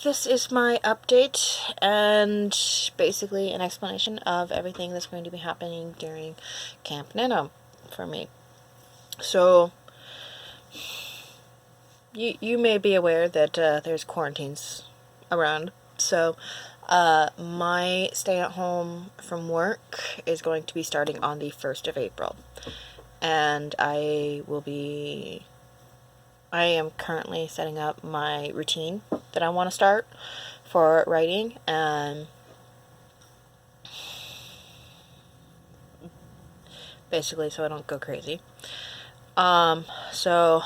this is my update and basically an explanation of everything that's going to be happening during Camp Nano for me. So, you may be aware that there's quarantines around. So, my stay at home from work is going to be starting on the 1st of April. And I am currently setting up my routine that I want to start for writing, and basically so I don't go crazy. So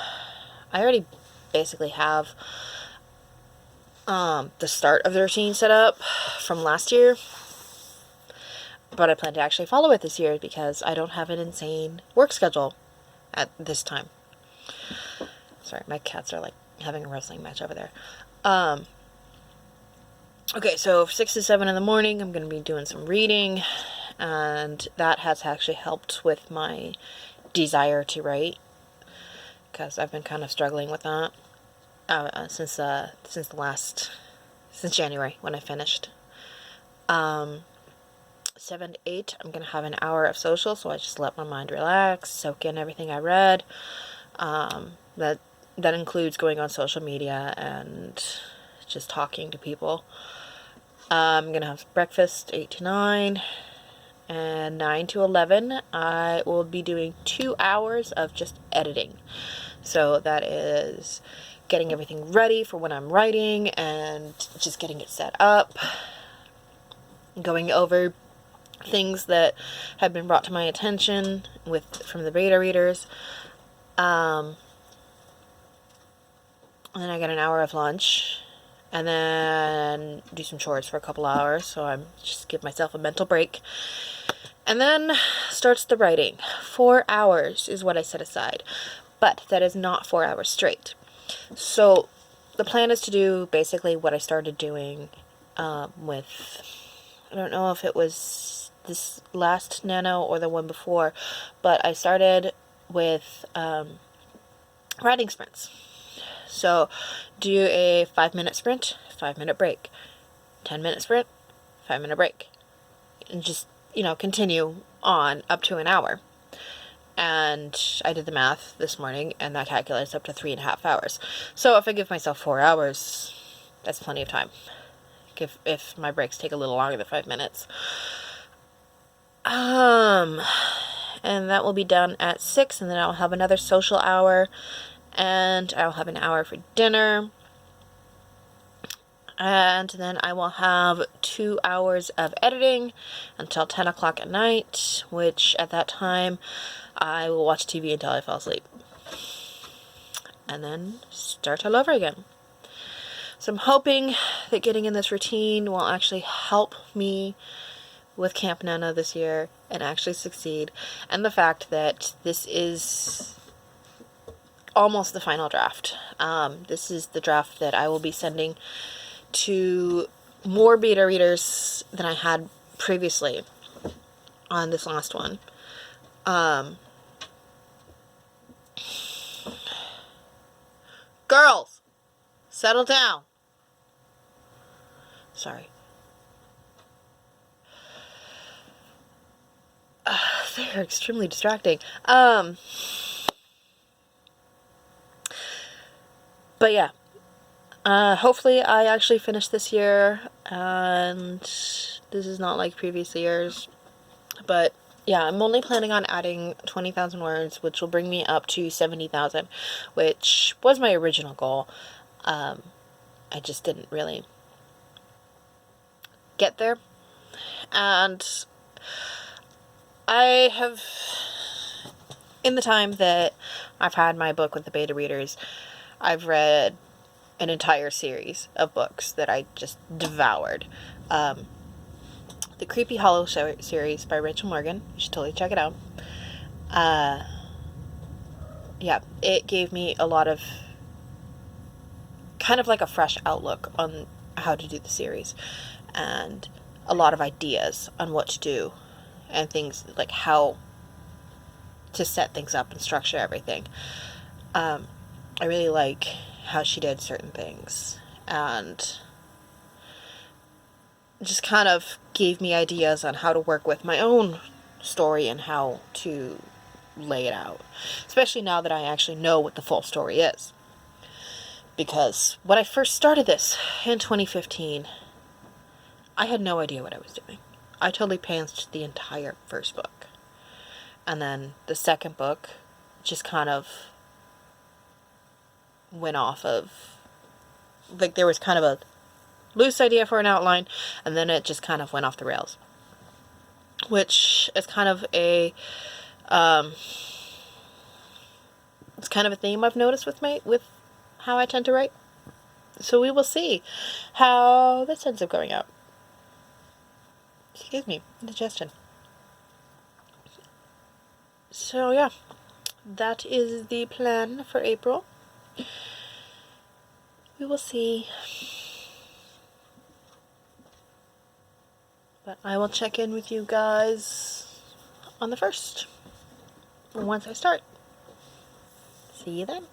I already basically have the start of the routine set up from last year, but I plan to actually follow it this year because I don't have an insane work schedule at this time. Sorry, my cats are like having a wrestling match over there. Okay, so 6 to 7 in the morning, I'm going to be doing some reading, and that has actually helped with my desire to write, because I've been kind of struggling with that since January when I finished. 7 to 8, I'm going to have an hour of social, so I just let my mind relax, soak in everything I read. That includes going on social media and just talking to people. I'm going to have breakfast 8 to 9, and 9 to 11, I will be doing 2 hours of just editing. So that is getting everything ready for when I'm writing and just getting it set up, going over things that have been brought to my attention from the beta readers. And then I get an hour of lunch, and then do some chores for a couple hours, so I'm just give myself a mental break. And then starts the writing. 4 hours is what I set aside, but that is not 4 hours straight. So the plan is to do basically what I started doing with, I don't know if it was this last Nano or the one before, but I started with writing sprints. So do a 5-minute sprint, 5-minute break, 10-minute sprint, 5-minute break, and just, continue on up to an hour. And I did the math this morning, and that calculates up to 3.5 hours. So if I give myself 4 hours, that's plenty of time. If my breaks take a little longer than 5 minutes. And that will be done at 6, and then I'll have another social hour, and I'll have an hour for dinner, and then I will have 2 hours of editing until 10 o'clock at night, which at that time I will watch TV until I fall asleep, and then start all over again. So I'm hoping that getting in this routine will actually help me with Camp Nano this year and actually succeed, and the fact that this is almost the final draft. This is the draft that I will be sending to more beta readers than I had previously on this last one. Girls, settle down. Sorry. They're extremely distracting. But yeah, hopefully I actually finish this year, and this is not like previous years, but yeah, I'm only planning on adding 20,000 words, which will bring me up to 70,000, which was my original goal. I just didn't really get there, and I have, in the time that I've had my book with the beta readers, I've read an entire series of books that I just devoured. The Creepy Hollow series by Rachel Morgan. You should totally check it out. Yeah, it gave me a lot of, kind of like a fresh outlook on how to do the series, and a lot of ideas on what to do, and things like how to set things up and structure everything. I really like how she did certain things, and just kind of gave me ideas on how to work with my own story and how to lay it out. Especially now that I actually know what the full story is. Because when I first started this in 2015, I had no idea what I was doing. I totally pantsed the entire first book. And then the second book just kind of went off of, like, there was kind of a loose idea for an outline, and then it just kind of went off the rails. Which is kind of a, it's kind of a theme I've noticed with how I tend to write. So we will see how this ends up going out. Excuse me, indigestion. So yeah, that is the plan for April. We will see. But I will check in with you guys on the 1st, once I start. See you then.